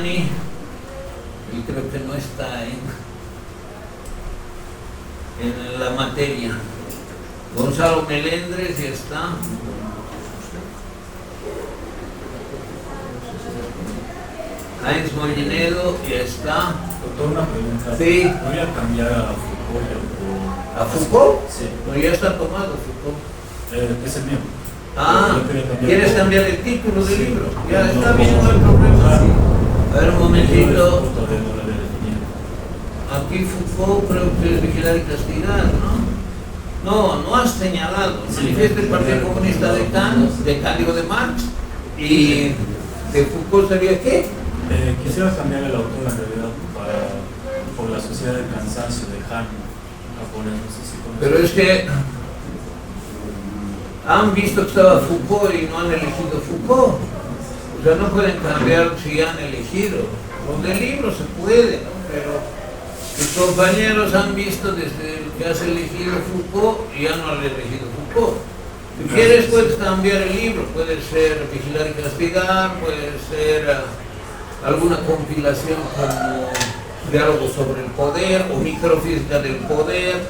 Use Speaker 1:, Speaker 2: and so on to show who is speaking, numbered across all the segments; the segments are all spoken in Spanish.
Speaker 1: Giuliani, y creo que no está en la materia. Gonzalo Melendres ya está. Heinz Molinedo ya está.
Speaker 2: Doctor, una pregunta.
Speaker 1: Sí.
Speaker 2: ¿Voy a cambiar a Foucault?
Speaker 1: ¿A Foucault?
Speaker 2: Sí.
Speaker 1: No, ya está tomado Foucault.
Speaker 2: Es el mío.
Speaker 1: Ah, ¿quieres cambiar el título del libro? Ya está
Speaker 2: no,
Speaker 1: bien, no hay problema. A ver, un momentito. Aquí Foucault creo que es vigilar y castigar, ¿no? No has señalado. Manifiesto del Partido Comunista de Kant, digo de Marx, y de Foucault sería ¿qué?
Speaker 2: Quisiera cambiar el autor en realidad por la sociedad del cansancio de Han, japonés, no sé si conoces.
Speaker 1: Pero es que han visto que estaba Foucault y no han elegido Foucault. O sea, no pueden cambiar si han elegido. Los del libro se puede, ¿no? Pero tus compañeros han visto desde que has elegido Foucault y ya no han elegido Foucault. Si quieres puedes cambiar el libro, puede ser Vigilar y Castigar, puede ser alguna compilación como Diálogos sobre el Poder o Microfísica del Poder,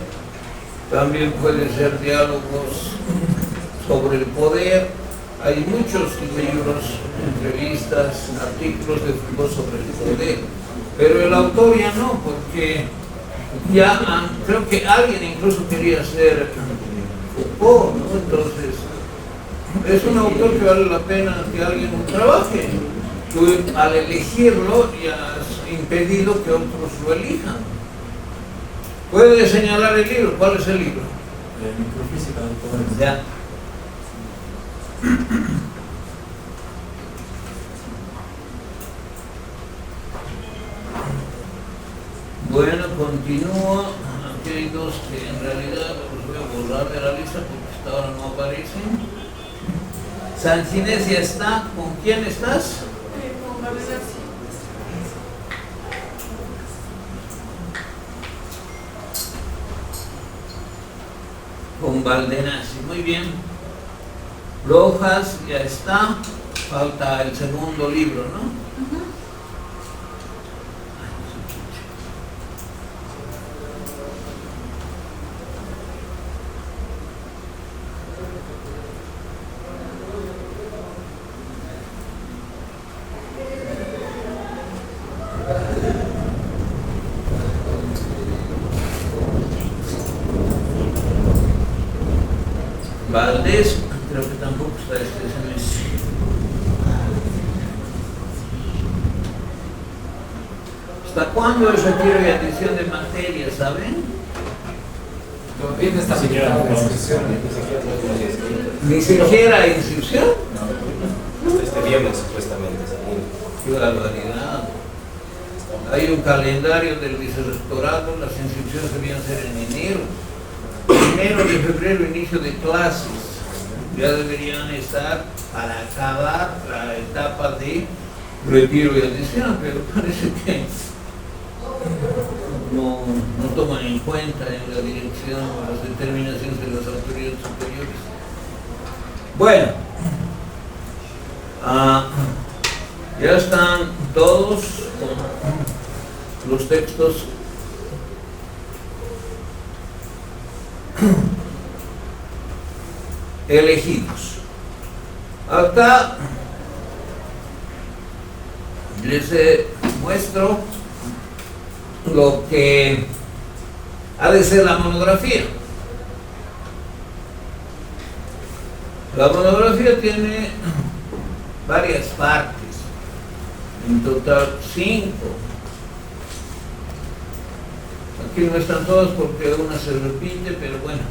Speaker 1: también puede ser Diálogos sobre el Poder. Hay muchos libros, entrevistas, artículos de Foucault sobre el poder, pero el autor ya no, porque ya creo que alguien incluso quería ser Foucault, ¿no? Entonces es un autor que vale la pena que alguien trabaje. Tú al elegirlo ya has impedido que otros lo elijan. Puedes señalar el libro. ¿Cuál es el libro?
Speaker 2: Microfísica del Poder.
Speaker 1: Ya. Bueno, continúo. Aquí hay dos que en realidad los voy a borrar de la lista porque hasta ahora no aparecen. San Ginés ya está. ¿Con quién estás?
Speaker 3: Con Valdenazzi.
Speaker 1: Con Valdenazzi, muy bien. Rojas ya está. Falta el segundo libro, ¿no? Valdés, creo que tampoco está este semestre. ¿Hasta cuándo es retiro y adición de materia, saben?
Speaker 4: Todavía no está siquiera la inscripción.
Speaker 1: ¿Ni siquiera inscripción?
Speaker 4: No. Este viernes supuestamente.
Speaker 1: ¡Qué barbaridad! Hay un calendario del vicerrectorado, las inscripciones debían ser en enero. Enero de febrero, inicio de clases. Ya deberían estar para acabar la etapa de retiro y adición, pero parece que no toman en cuenta en la dirección las determinaciones de las autoridades superiores. Bueno, ya están todos con los textos elegidos. Acá les muestro lo que ha de ser la monografía. La monografía tiene varias partes, en total 5. Aquí no están todas porque una se repite, pero bueno.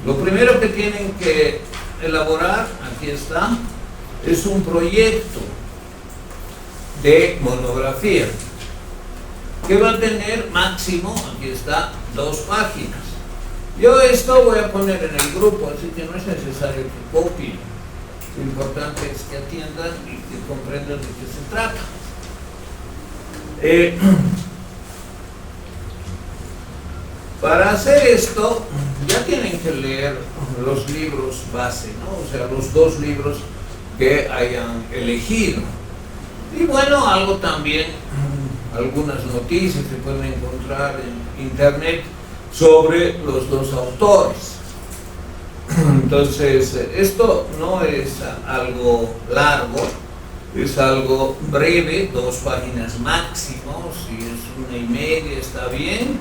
Speaker 1: Lo primero que tienen que elaborar, aquí está, es un proyecto de monografía que va a tener máximo, aquí está, 2 páginas. Yo esto voy a poner en el grupo, así que no es necesario que copien. Lo importante es que atiendan y que comprendan de qué se trata. Para hacer esto, ya tienen que leer los libros base, ¿no? O sea, los dos libros que hayan elegido. Y bueno, algo también, algunas noticias se pueden encontrar en internet sobre los dos autores. Entonces, esto no es algo largo, es algo breve, 2 páginas máximo, si es 1:30 está bien,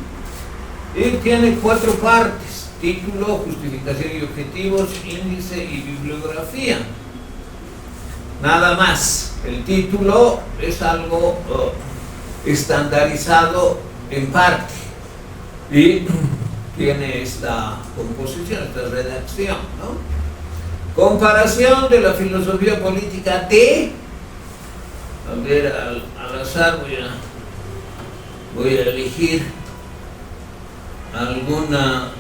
Speaker 1: y tiene 4 partes: título, justificación y objetivos, índice y bibliografía. Nada más. El título es algo estandarizado en parte y tiene esta composición, esta redacción, ¿no? Comparación de la filosofía política de, a ver, al azar voy a elegir alguna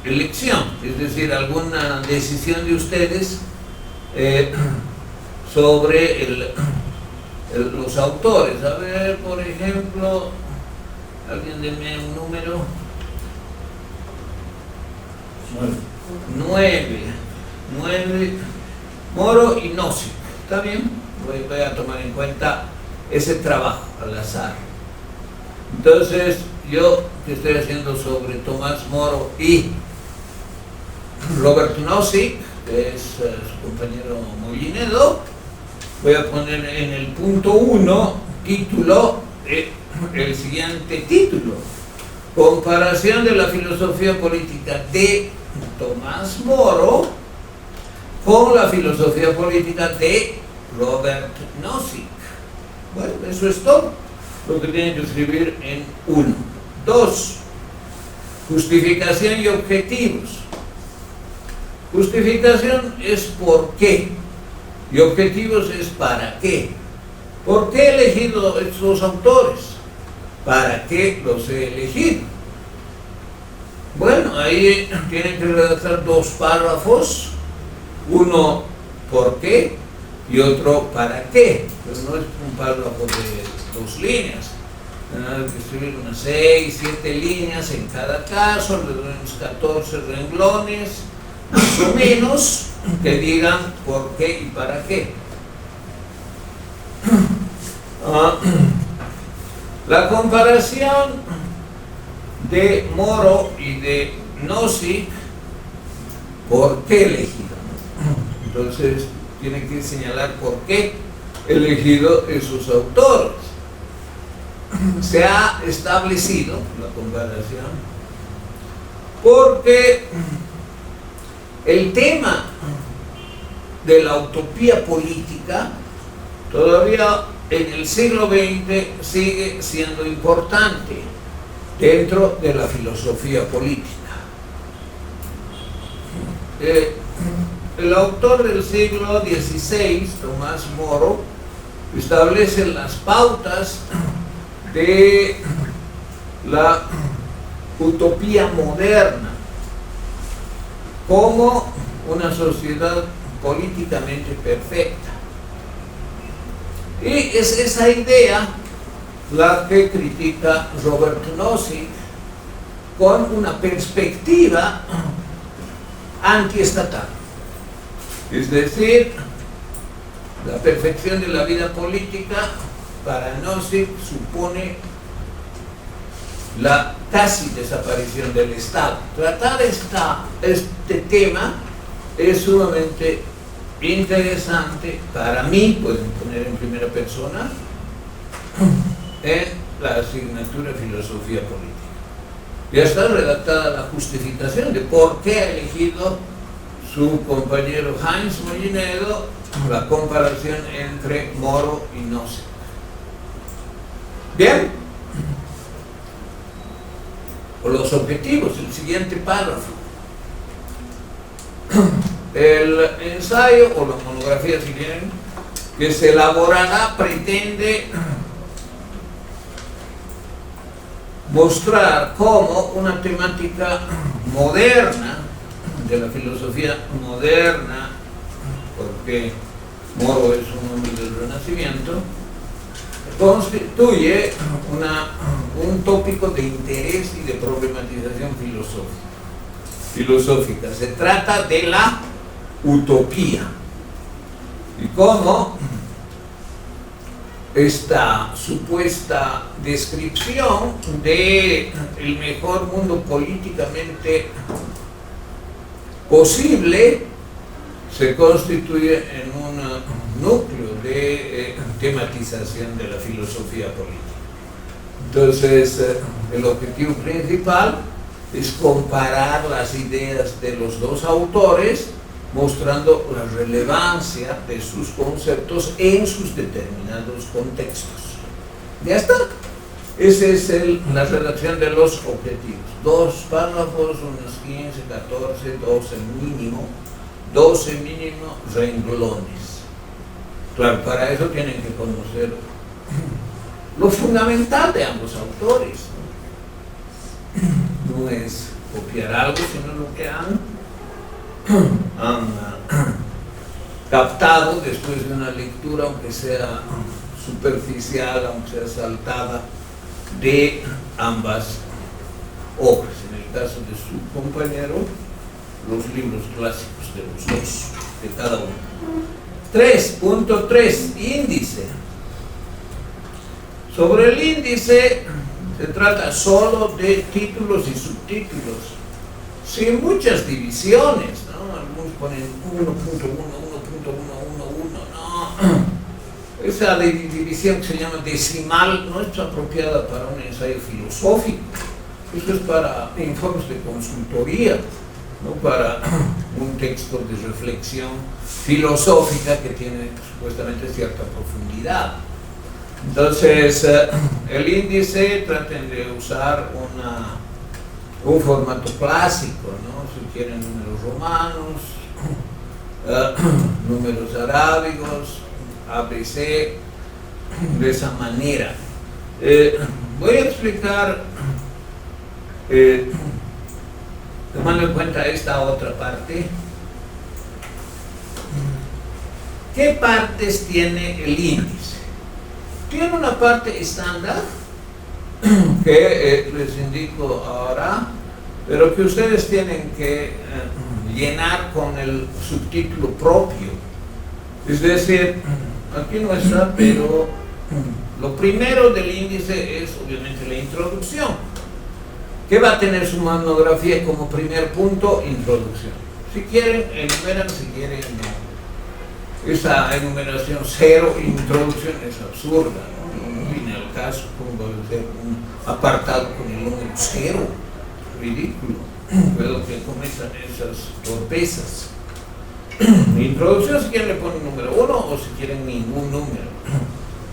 Speaker 1: elección, es decir, alguna decisión de ustedes sobre los autores. A ver, por ejemplo, alguien deme un número. 9. Moro y Nozick. ¿Está bien? Voy a tomar en cuenta ese trabajo al azar. Entonces, yo que estoy haciendo sobre Tomás Moro y Robert Nozick, que es su compañero Mollinedo, voy a poner en el punto 1, título, el siguiente título: comparación de la filosofía política de Tomás Moro con la filosofía política de Robert Nozick. Bueno, eso es todo lo que tienen que escribir en 1. 2. Justificación y objetivos. Justificación es por qué, y objetivos es para qué. ¿Por qué he elegido estos autores? ¿Para qué los he elegido? Bueno, ahí tienen que redactar 2 párrafos, uno por qué y otro para qué, pero no es un párrafo de 2 líneas. Hay que escribir unas 6, 7 líneas en cada caso, le doy unos 14 renglones, más o menos, que digan por qué y para qué. La comparación de Moro y de Nozick, ¿por qué elegido? Entonces, tienen que señalar por qué elegido esos autores. Se ha establecido la comparación porque el tema de la utopía política todavía en el siglo XX sigue siendo importante dentro de la filosofía política. El autor del siglo XVI, Tomás Moro, establece las pautas de la utopía moderna como una sociedad políticamente perfecta. Y es esa idea la que critica Robert Nozick con una perspectiva antiestatal. Es decir, la perfección de la vida política para Nozick supone la casi desaparición del Estado. Tratar este tema es sumamente interesante para mí, pueden poner en primera persona, en la asignatura de filosofía política. Ya está redactada la justificación de por qué ha elegido su compañero Heinz Mollinedo la comparación entre Moro y Nozick. Bien, o los objetivos, el siguiente párrafo. El ensayo o la monografía, si quieren, que se elaborará pretende mostrar cómo una temática moderna, de la filosofía moderna, porque Moro es un hombre del Renacimiento, constituye un tópico de interés y de problematización filosófica. Se trata de la utopía y cómo esta supuesta descripción de el mejor mundo políticamente posible se constituye en un núcleo de tematización de la filosofía política. Entonces, el objetivo principal es comparar las ideas de los dos autores, mostrando la relevancia de sus conceptos en sus determinados contextos. Ya está. Esa es la redacción de los objetivos. 2 párrafos, unos 15, 14, 12 mínimo, 12 mínimo renglones. Claro, para eso tienen que conocer lo fundamental de ambos autores. No es copiar algo, sino lo que han captado después de una lectura, aunque sea superficial, aunque sea saltada, de ambas obras. En el caso de su compañero, los libros clásicos de los dos, de cada uno. 3.3, índice. Sobre el índice se trata solo de títulos y subtítulos, sin muchas divisiones, ¿no? Algunos ponen 1.1, 1.1, 1.1, no. Esa división que se llama decimal no es apropiada para un ensayo filosófico. Eso es para informes de consultoría, no para un texto de reflexión filosófica que tiene supuestamente cierta profundidad. Entonces, el índice traten de usar un formato clásico, ¿no? Si quieren números romanos, números arábigos, ABC, de esa manera. Voy a explicar, tomando en cuenta esta otra parte. ¿Qué partes tiene el índice? Tiene una parte estándar que les indico ahora, pero que ustedes tienen que llenar con el subtítulo propio. Es decir, aquí no está, pero lo primero del índice es obviamente la introducción, que va a tener su monografía como primer punto, introducción. Si quieren, enumeran, si quieren, no. Esa enumeración cero, introducción, es absurda, ¿no? No viene al caso, como va a ser un apartado con el número cero, ridículo. Puedo que cometan esas torpezas. Introducción, si quieren le ponen número 1 o si quieren ningún número.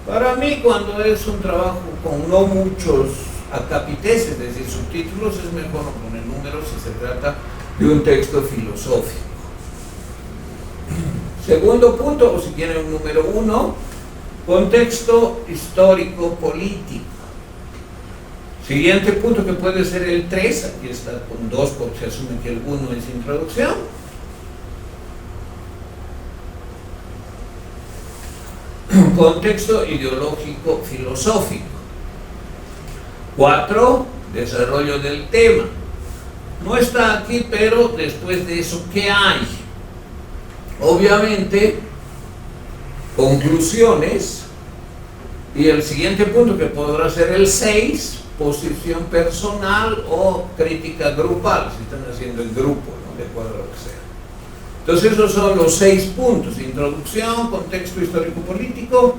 Speaker 1: Para mí, cuando es un trabajo con no muchos acapiteses, es decir, subtítulos, es mejor no poner números si se trata de un texto filosófico. Segundo punto, o si quieren un número 1, contexto histórico-político. Siguiente punto, que puede ser el 3, aquí está con 2 porque se asume que el 1 es introducción. Contexto ideológico-filosófico. 4, desarrollo del tema. No está aquí, pero después de eso, ¿qué hay? Obviamente, conclusiones, y el siguiente punto, que podrá ser el 6, posición personal o crítica grupal, si están haciendo en grupo, ¿no? De acuerdo a lo que sea. Entonces, esos son los 6 puntos: introducción, contexto histórico-político,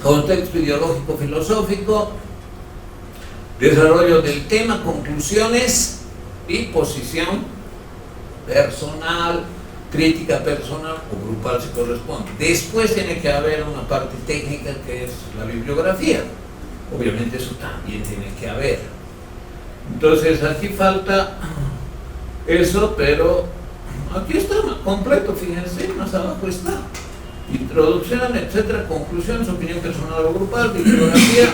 Speaker 1: contexto ideológico-filosófico, desarrollo del tema, conclusiones y posición personal, crítica personal o grupal si corresponde. Después tiene que haber una parte técnica que es la bibliografía. Obviamente eso también tiene que haber. Entonces aquí falta eso, pero aquí está completo, fíjense, más abajo está. Introducción, etcétera, conclusiones, opinión personal o grupal, bibliografía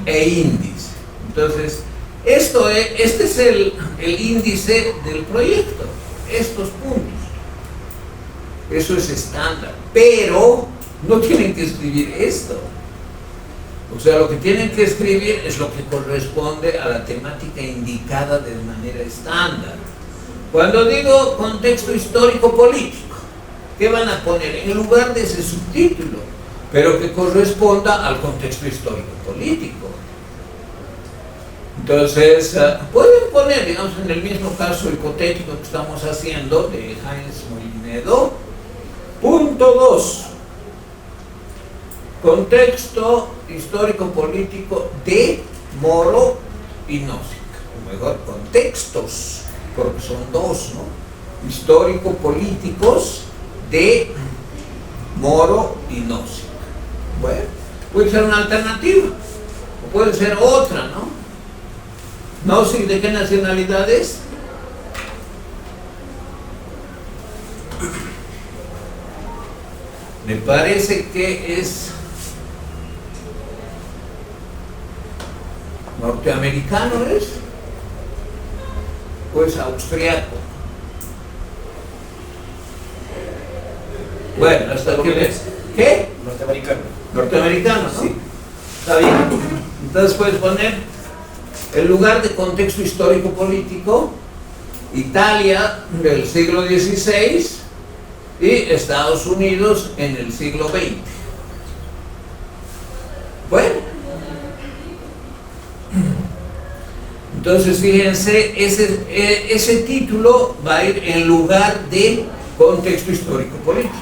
Speaker 1: e índice. Entonces, este es el índice del proyecto, estos puntos. Eso es estándar, pero no tienen que escribir esto. O sea, lo que tienen que escribir es lo que corresponde a la temática indicada de manera estándar. Cuando digo contexto histórico-político, ¿qué van a poner? En lugar de ese subtítulo, pero que corresponda al contexto histórico-político. Entonces, pueden poner, digamos, en el mismo caso hipotético que estamos haciendo de Heinz Molinedo, punto 2, contexto histórico-político de Moro y Nozick, o mejor, contextos, porque son dos, ¿no? Histórico-políticos de Moro y Nozick. Bueno, puede ser una alternativa, o puede ser otra, ¿no? Nozick, ¿de qué nacionalidad es? Me parece que es norteamericano, ¿es? Pues austriaco. Bueno, hasta que ves. ¿Qué?
Speaker 3: Norteamericano.
Speaker 1: Norteamericano, ¿no?
Speaker 3: Sí.
Speaker 1: Está bien. Entonces puedes poner el lugar de contexto histórico-político, Italia del siglo XVI y Estados Unidos en el siglo XX. Bueno, entonces fíjense, ese título va a ir en lugar de contexto histórico-político.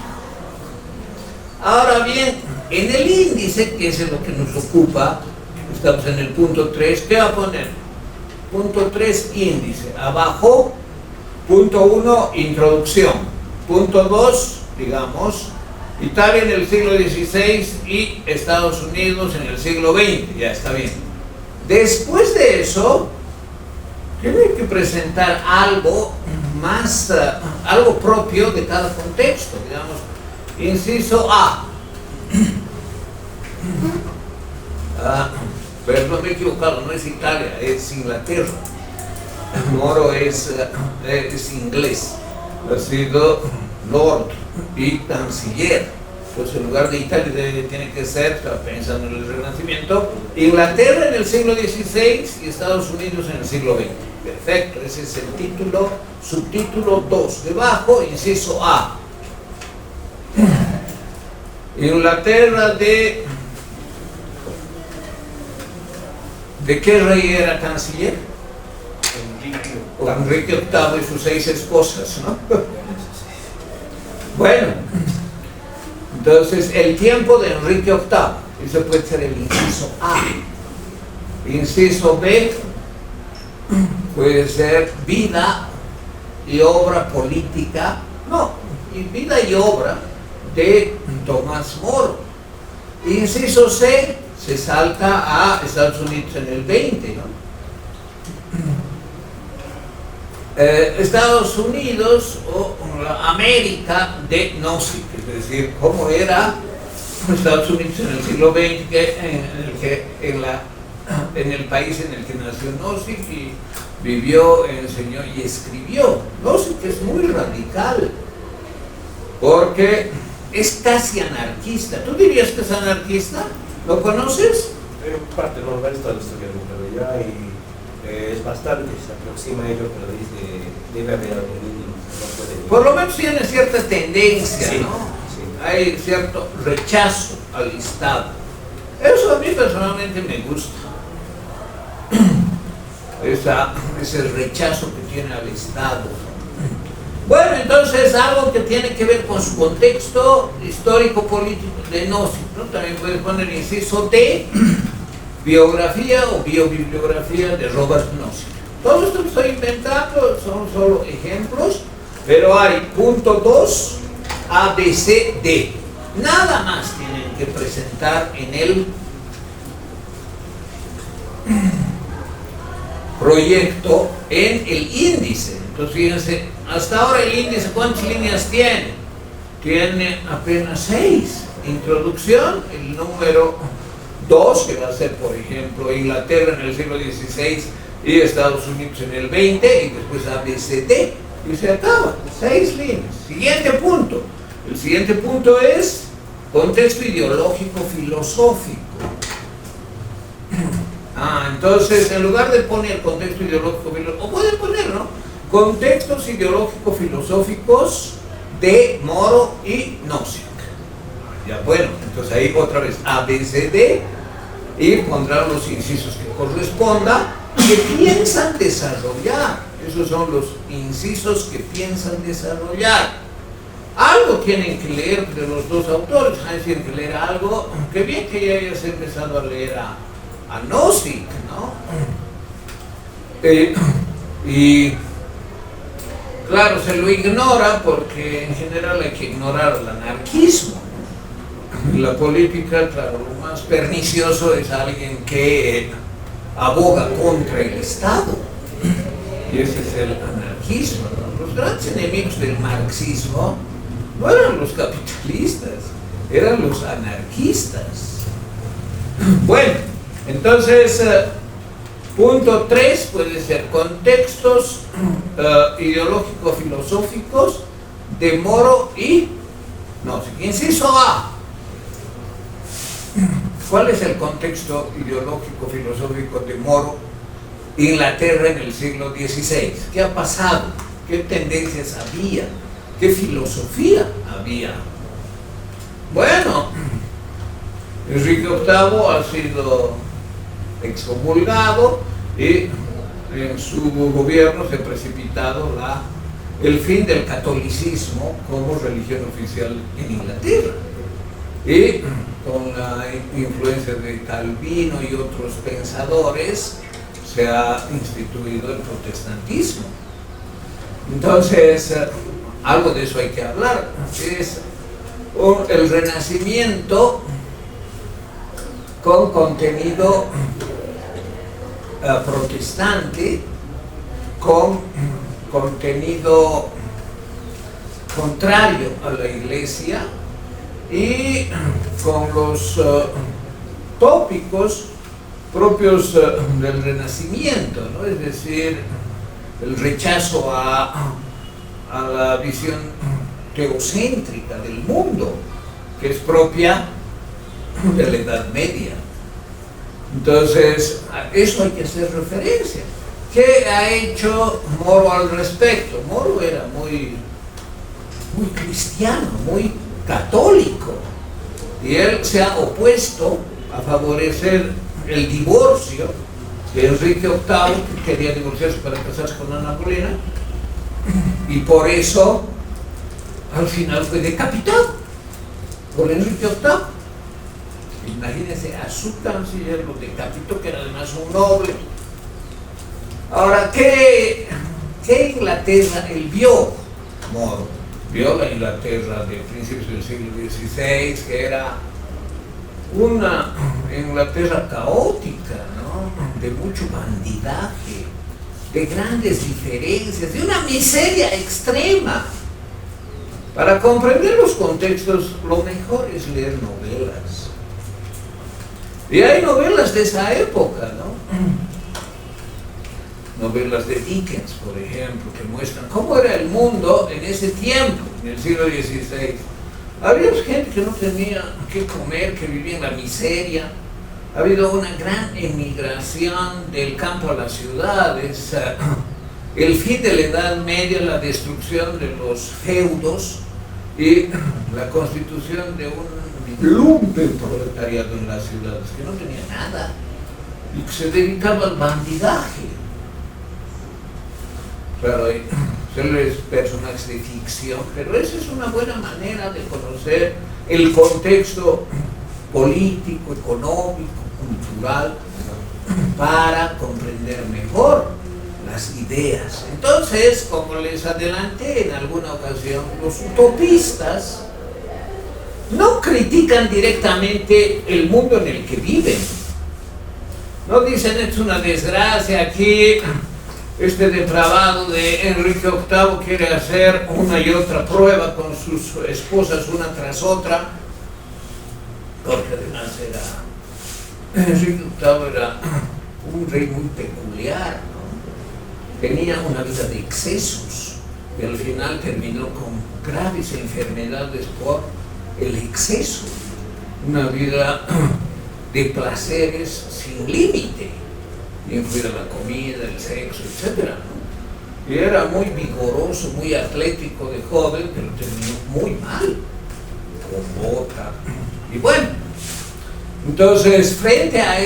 Speaker 1: Ahora bien, en el índice, que es lo que nos ocupa, estamos en el punto 3, ¿qué va a poner? Punto 3, índice. Abajo, punto 1, introducción. Punto 2, digamos, Italia en el siglo XVI y Estados Unidos en el siglo XX. Ya está bien. Después de eso, tiene que presentar algo más, algo propio de cada contexto. Digamos, inciso A. Pero no me he equivocado, no es Italia, es Inglaterra. Moro es inglés, ha sido Lord y Canciller. Pues en lugar de Italia tiene que ser, está pensando en el Renacimiento, Inglaterra en el siglo XVI y Estados Unidos en el siglo XX. Perfecto, ese es el título, subtítulo 2. Debajo, inciso A. Inglaterra ¿de qué rey era canciller? Enrique VIII y sus 6 esposas, ¿no? Bueno, entonces el tiempo de Enrique VIII, eso puede ser el inciso A. Inciso B puede ser vida y obra política, no, vida y obra de Tomás Moro. Inciso C, se salta a Estados Unidos en el 20, ¿no? Estados Unidos o América de Nozick, es decir, cómo era Estados Unidos en el siglo XX, en el país en el que nació Nozick y vivió, enseñó y escribió. Nozick es muy radical, porque es casi anarquista. ¿Tú dirías que es anarquista? ¿Lo conoces?
Speaker 3: Parte, no, varios de la historia, pero ya es bastante, se aproxima a ello, pero dice, debe haber algo mínimo, no puede...
Speaker 1: Por lo menos tiene cierta tendencia,
Speaker 3: sí,
Speaker 1: ¿no?
Speaker 3: Sí.
Speaker 1: Hay cierto rechazo al Estado. Eso a mí personalmente me gusta. Ese rechazo que tiene al Estado. Bueno, entonces algo que tiene que ver con su contexto histórico-político de Nozick, ¿no? También puedes poner inciso D, biografía o biobibliografía de Robert Nozick. Todo esto que estoy inventando son solo ejemplos, pero hay punto 2, A, B, C, D. Nada más tienen que presentar en el proyecto en el índice. Entonces fíjense, hasta ahora el índice, ¿cuántas líneas tiene? Tiene apenas 6. Introducción, el número 2, que va a ser, por ejemplo, Inglaterra en el siglo XVI y Estados Unidos en el XX, y después ABCD, y se acaba. 6 líneas. Siguiente punto. El siguiente punto es contexto ideológico filosófico. Entonces, en lugar de poner contexto ideológico, o pueden poner, ¿no? Contextos ideológico-filosóficos de Moro y Nozick. Ya, bueno, entonces ahí otra vez A, B, C, D, y pondrán los incisos que corresponda, que piensan desarrollar. Esos son los incisos que piensan desarrollar. Algo tienen que leer de los dos autores. Tienen que leer algo. Qué bien que ya hayas empezado a leer a Nozick, ¿no? Y claro, se lo ignora porque en general hay que ignorar el anarquismo. La política, claro, lo más pernicioso es alguien que aboga contra el Estado. Y ese es el anarquismo, ¿no? Los grandes enemigos del marxismo no eran los capitalistas, eran los anarquistas. Bueno, entonces, punto 3 puede ser contextos ideológico-filosóficos de Moro y Nozick. Inciso A. ¿Cuál es el contexto ideológico-filosófico de Moro, Inglaterra en el siglo XVI? ¿Qué ha pasado? ¿Qué tendencias había? ¿Qué filosofía había? Bueno, Enrique VIII ha sido excomulgado y en su gobierno se ha precipitado el fin del catolicismo como religión oficial en Inglaterra. Y con la influencia de Calvino y otros pensadores se ha instituido el protestantismo. Entonces, algo de eso hay que hablar. Es el Renacimiento con contenido protestante, con contenido contrario a la Iglesia y con los tópicos propios del Renacimiento, ¿no? Es decir, el rechazo a la visión teocéntrica del mundo, que es propia de la Edad Media. Entonces, a eso hay que hacer referencia. ¿Qué ha hecho Moro al respecto? Moro era muy cristiano, muy católico, y él se ha opuesto a favorecer el divorcio de Enrique VIII, que quería divorciarse para casarse con Ana Bolena, y por eso al final fue decapitado por Enrique VIII. Imagínense, a su canciller lo decapitó, que era además un noble. Ahora, ¿qué Inglaterra él vio? Moro vio la Inglaterra de principios del siglo XVI, que era una Inglaterra caótica, ¿no? De mucho bandidaje, de grandes diferencias, de una miseria extrema. Para comprender los contextos, lo mejor es leer novelas. Y hay novelas de esa época, ¿no? Novelas de Dickens, por ejemplo, que muestran cómo era el mundo en ese tiempo, en el siglo XVI. Había gente que no tenía qué comer, que vivía en la miseria. Ha habido una gran emigración del campo a las ciudades, el fin de la Edad Media, la destrucción de los feudos y la constitución de un lumpenproletariado en las ciudades que no tenía nada y que se dedicaba al bandidaje. Claro, son los personajes de ficción, pero esa es una buena manera de conocer el contexto político, económico, cultural, para comprender mejor las ideas. Entonces, como les adelanté en alguna ocasión, los utopistas no critican directamente el mundo en el que viven. No dicen, es una desgracia aquí, este depravado de Enrique VIII quiere hacer una y otra prueba con sus esposas una tras otra, porque además Enrique VIII era un rey muy peculiar, ¿no? Tenía una vida de excesos y al final terminó con graves enfermedades por el exceso, una vida de placeres sin límite, incluida la comida, el sexo, etc., ¿no? Y era muy vigoroso, muy atlético de joven, pero terminó muy mal, con bota. Y bueno, entonces frente a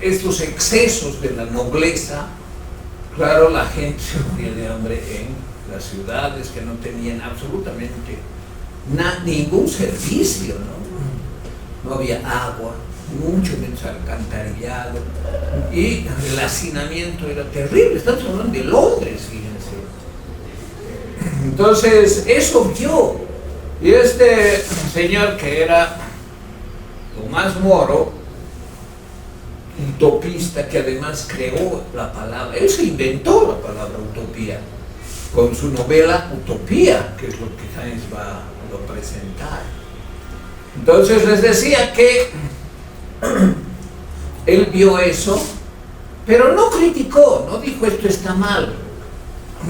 Speaker 1: estos excesos de la nobleza, claro, la gente se moría de hambre en las ciudades que no tenían absolutamente ningún servicio, ¿no? No había agua, mucho menos alcantarillado, y el hacinamiento era terrible. Estamos hablando de Londres, fíjense. Entonces, eso vio, y este señor que era Tomás Moro, utopista, que además creó la palabra, él se inventó la palabra utopía, con su novela Utopía, que es lo que Haynes va a presentar. Entonces les decía que él vio eso, pero no criticó, no dijo esto está mal.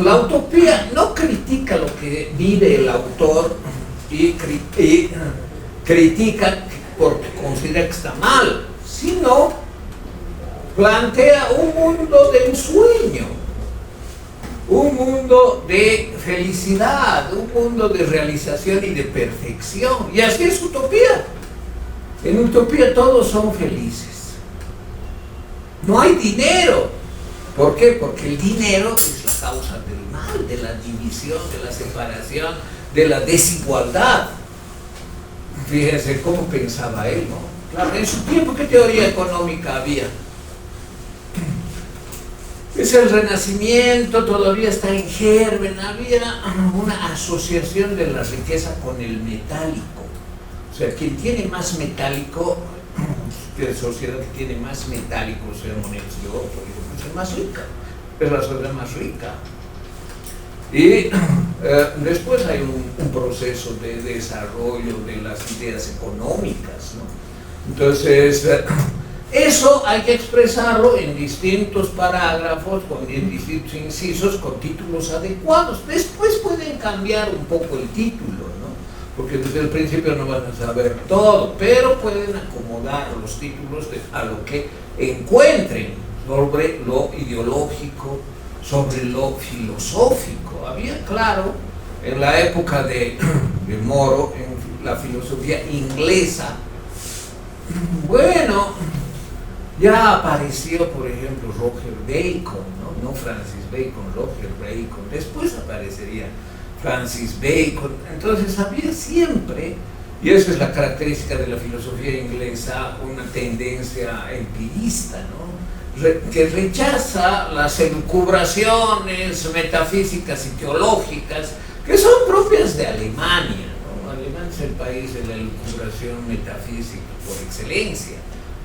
Speaker 1: La utopía no critica lo que vive el autor y critica porque considera que está mal, sino plantea un mundo de ensueño, un mundo de felicidad, un mundo de realización y de perfección. Y así es Utopía. En Utopía todos son felices. No hay dinero. ¿Por qué? Porque el dinero es la causa del mal, de la división, de la separación, de la desigualdad. Fíjense cómo pensaba él, ¿no? Claro, en su tiempo, ¿qué teoría económica había? Es el Renacimiento, todavía está en germen, había una asociación de la riqueza con el metálico. O sea, quien tiene más metálico, la sociedad que tiene más metálico, o sea, monedas de oro, pues es más rica, es la sociedad más rica. Y después hay un proceso de desarrollo de las ideas económicas, ¿no? Entonces, eso hay que expresarlo en distintos parágrafos, en distintos incisos, con títulos adecuados. Después pueden cambiar un poco el título, ¿no? Porque desde el principio no van a saber todo, pero pueden acomodar los títulos a lo que encuentren sobre lo ideológico, sobre lo filosófico. Había, claro, en la época de Moro, en la filosofía inglesa, bueno, ya apareció, por ejemplo, Roger Bacon, no Francis Bacon, Roger Bacon. Después aparecería Francis Bacon. Entonces había siempre, y esa es la característica de la filosofía inglesa, una tendencia empirista, ¿no? Que rechaza las elucubraciones metafísicas y teológicas que son propias de Alemania, ¿no? Alemania es el país de la elucubración metafísica por excelencia,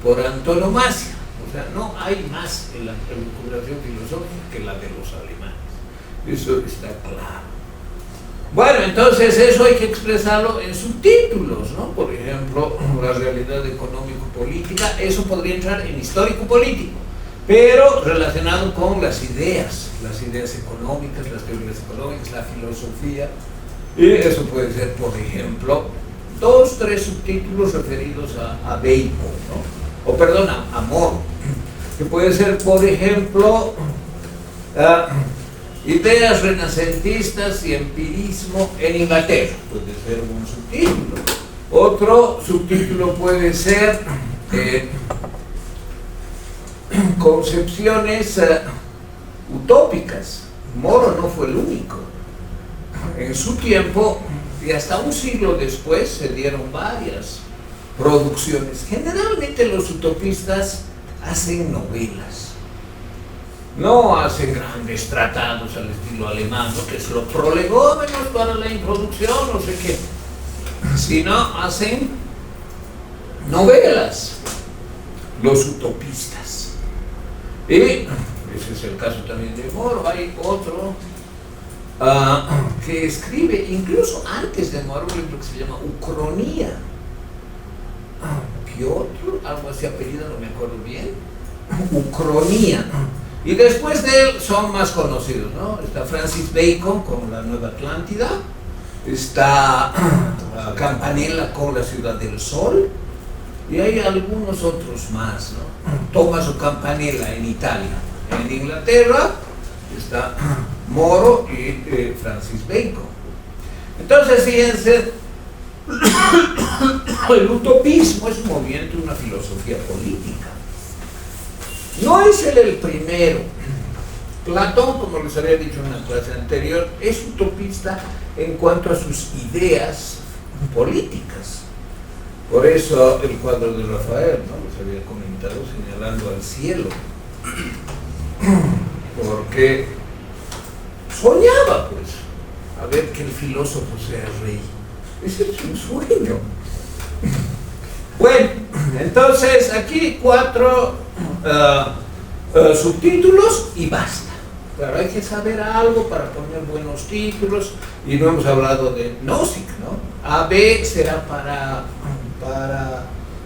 Speaker 1: por antonomasia. O sea, no hay más en la elucubración filosófica que la de los alemanes. Eso está claro. Bueno, entonces eso hay que expresarlo en subtítulos, ¿no? Por ejemplo, la realidad económico-política, eso podría entrar en histórico-político, pero relacionado con las ideas económicas, las teorías económicas, la filosofía, y eso puede ser, por ejemplo, 2, 3 subtítulos referidos a Bacon, ¿no? O perdón, a Moro, que puede ser, por ejemplo, ideas renacentistas y empirismo en Inglaterra, puede ser un subtítulo. Otro subtítulo puede ser concepciones utópicas. Moro no fue el único. En su tiempo, y hasta un siglo después, se dieron varias producciones. Generalmente los utopistas hacen novelas, no hacen grandes tratados al estilo alemán, ¿no? Que es lo prolegómenos para la introducción, no sé qué, sino hacen novelas, los utopistas. Y ese es el caso también de Moro. Hay otro que escribe incluso antes de Moro, un libro que se llama Ucronía. Piotr, algo así apellido, no me acuerdo bien. Ucronía. Y después de él son más conocidos, ¿no? Está Francis Bacon con La Nueva Atlántida, está Campanella con La Ciudad del Sol, y hay algunos otros más, ¿no? Tommaso Campanella en Italia. En Inglaterra está Moro y Francis Bacon. Entonces, fíjense, el utopismo es un movimiento, una filosofía política. No es él el primero. Platón, como les había dicho en una clase anterior, es utopista en cuanto a sus ideas políticas. Por eso el cuadro de Rafael, ¿no? Les había comentado, señalando al cielo. Porque soñaba, pues, a ver que el filósofo sea rey. Ese es un sueño. Bueno, entonces aquí 4 subtítulos y basta. Pero hay que saber algo para poner buenos títulos, y no hemos hablado de Nozick, ¿no? AB será para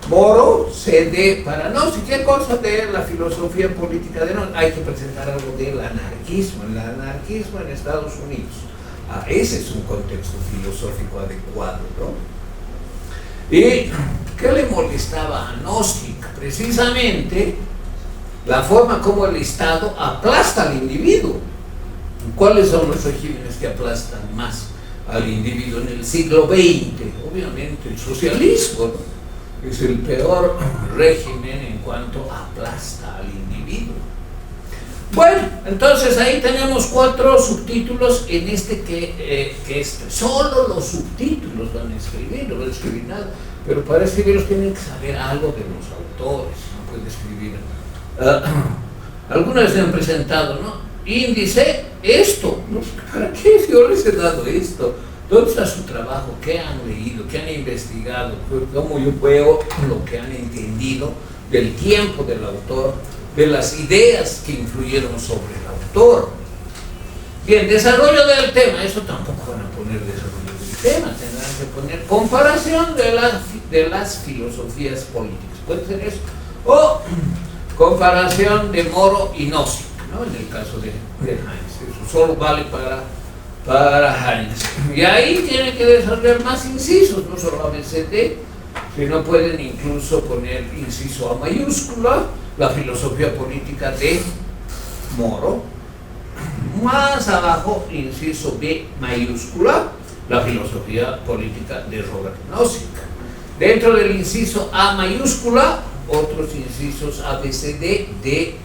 Speaker 1: Moro, CD para Nozick. ¿Qué cosa de la filosofía política de Nozick? Hay que presentar algo del anarquismo, el anarquismo en Estados Unidos. Ese es un contexto filosófico adecuado, ¿no? ¿Y qué le molestaba a Nozick? Precisamente la forma como el Estado aplasta al individuo. ¿Cuáles son los regímenes que aplastan más al individuo en el siglo XX? Obviamente el socialismo, ¿no? Es el peor régimen en cuanto aplasta al individuo. Bueno, entonces ahí tenemos 4 subtítulos en este que solo los subtítulos van a escribir, no van a escribir nada, pero para escribirlos tienen que saber algo de los autores, no puede escribir. Algunas se han presentado, ¿no? Índice, esto, ¿no? ¿Para qué yo les he dado esto? ¿Dónde está su trabajo? ¿Qué han leído? ¿Qué han investigado? ¿Cómo yo veo lo que han entendido del tiempo del autor, de las ideas que influyeron sobre el autor? Bien, desarrollo del tema. Eso tampoco van a poner desarrollo del tema, tendrán que poner comparación de las filosofías políticas. Puede ser eso. O comparación de Moro y Nozick, ¿no? En el caso de Haynes. Eso solo vale para Haynes. Y ahí tienen que desarrollar más incisos, no solo ABCD, sino pueden incluso poner inciso A mayúscula, la filosofía política de Moro. Más abajo, inciso B mayúscula, la filosofía política de Robert Nozick. Dentro del inciso A mayúscula, otros incisos A, B, C, D, D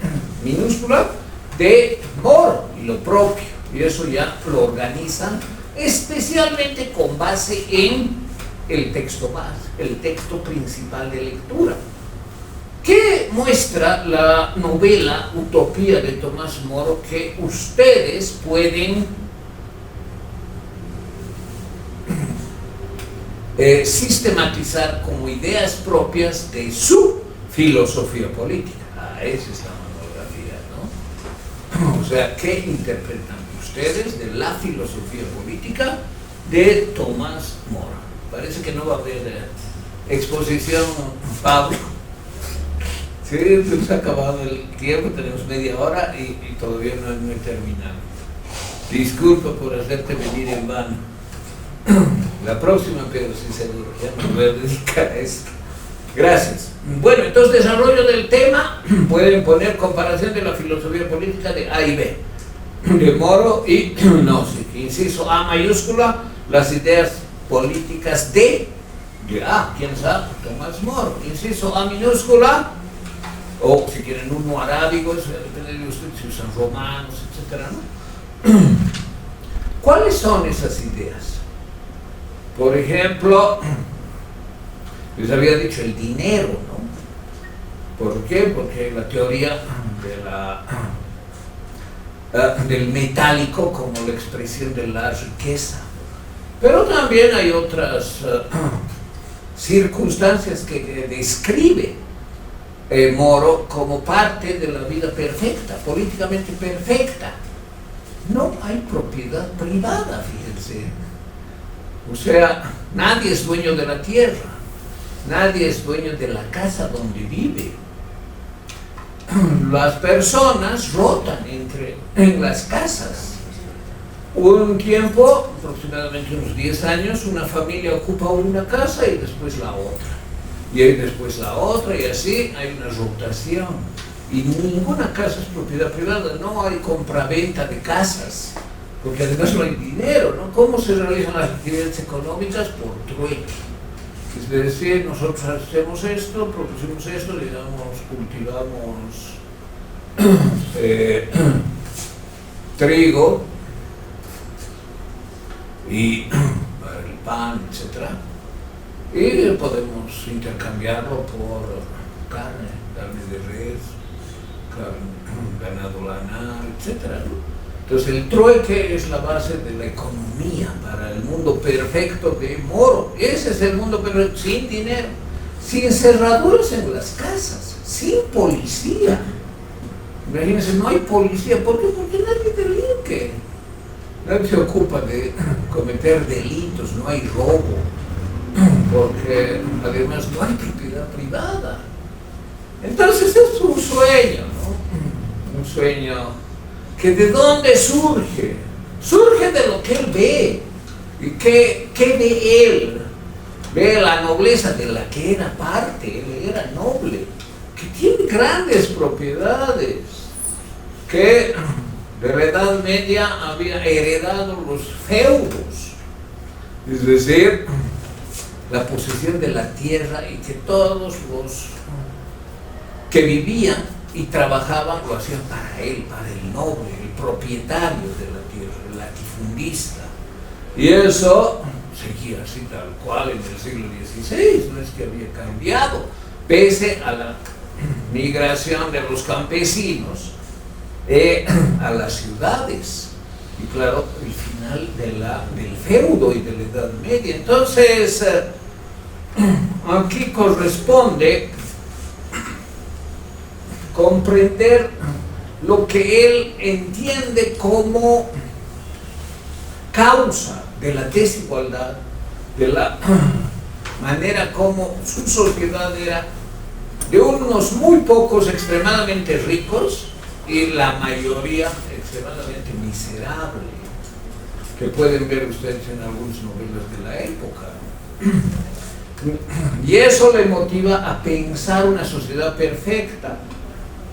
Speaker 1: minúscula, de Moro y lo propio. Y eso ya lo organizan especialmente con base en el texto base, el texto principal de lectura. ¿Qué muestra la novela Utopía de Tomás Moro? Que ustedes pueden sistematizar como ideas propias de su filosofía política. Esa es la monografía, ¿no? O sea, ¿qué interpretan ustedes de la filosofía política de Tomás Moro? Parece que no va a haber exposición, Pablo. Sí, se ha acabado el tiempo, tenemos media hora y todavía no he terminado. Disculpa por hacerte venir en vano. La próxima, pero sí seguro, ya me voy a dedicar a esto. Gracias. Bueno, entonces desarrollo del tema, pueden poner comparación de la filosofía política de A y B, de Moro y Nozick. Inciso A mayúscula, las ideas políticas de A, ¿quién sabe? Tomás Moro. Inciso A minúscula, o si quieren uno arábigo, eso depende de ustedes, si usan romanos, etcétera, ¿no? ¿Cuáles son esas ideas? Por ejemplo, les había dicho el dinero, ¿no? ¿Por qué? Porque la teoría del metálico como la expresión de la riqueza. Pero también hay otras circunstancias que describe Moro como parte de la vida perfecta, políticamente perfecta. No hay propiedad privada, fíjense. O sea, nadie es dueño de la tierra, nadie es dueño de la casa donde vive. Las personas rotan en las casas. Un tiempo, aproximadamente unos 10 años, una familia ocupa una casa y después la otra. y ahí después la otra, y así hay una rotación. Y ninguna casa es propiedad privada, no hay compraventa de casas, porque además no hay dinero, ¿no? ¿Cómo se realizan las actividades económicas? Por trueque. Es decir, nosotros hacemos esto, producimos esto, digamos, cultivamos trigo y para el pan, etc. Y podemos intercambiarlo por carne de res, ganado lanar, etc., ¿no? Entonces el trueque es la base de la economía para el mundo perfecto de Moro. Ese es el mundo perfecto, sin dinero, sin cerraduras en las casas, sin policía. Imagínense, no hay policía. ¿Por qué? Porque nadie delinque. Nadie se ocupa de cometer delitos, no hay robo, porque además no hay propiedad privada. Entonces es un sueño, ¿no? Un sueño que ¿de dónde surge? Surge de lo que él ve. ¿Y qué ve él? Ve la nobleza de la que era parte, él era noble, que tiene grandes propiedades, que de la Edad Media había heredado los feudos, es decir, la posesión de la tierra, y que todos los que vivían y trabajaban lo hacían para él, para el noble, el propietario de la tierra, el latifundista. Y eso seguía así tal cual en el siglo XVI, no es que había cambiado, pese a la migración de los campesinos a las ciudades. Y claro, el final del feudo y de la Edad Media. Entonces, aquí corresponde comprender lo que él entiende como causa de la desigualdad, de la manera como su sociedad era de unos muy pocos extremadamente ricos y la mayoría extremadamente miserable, que pueden ver ustedes en algunas novelas de la época. Y eso le motiva a pensar una sociedad perfecta,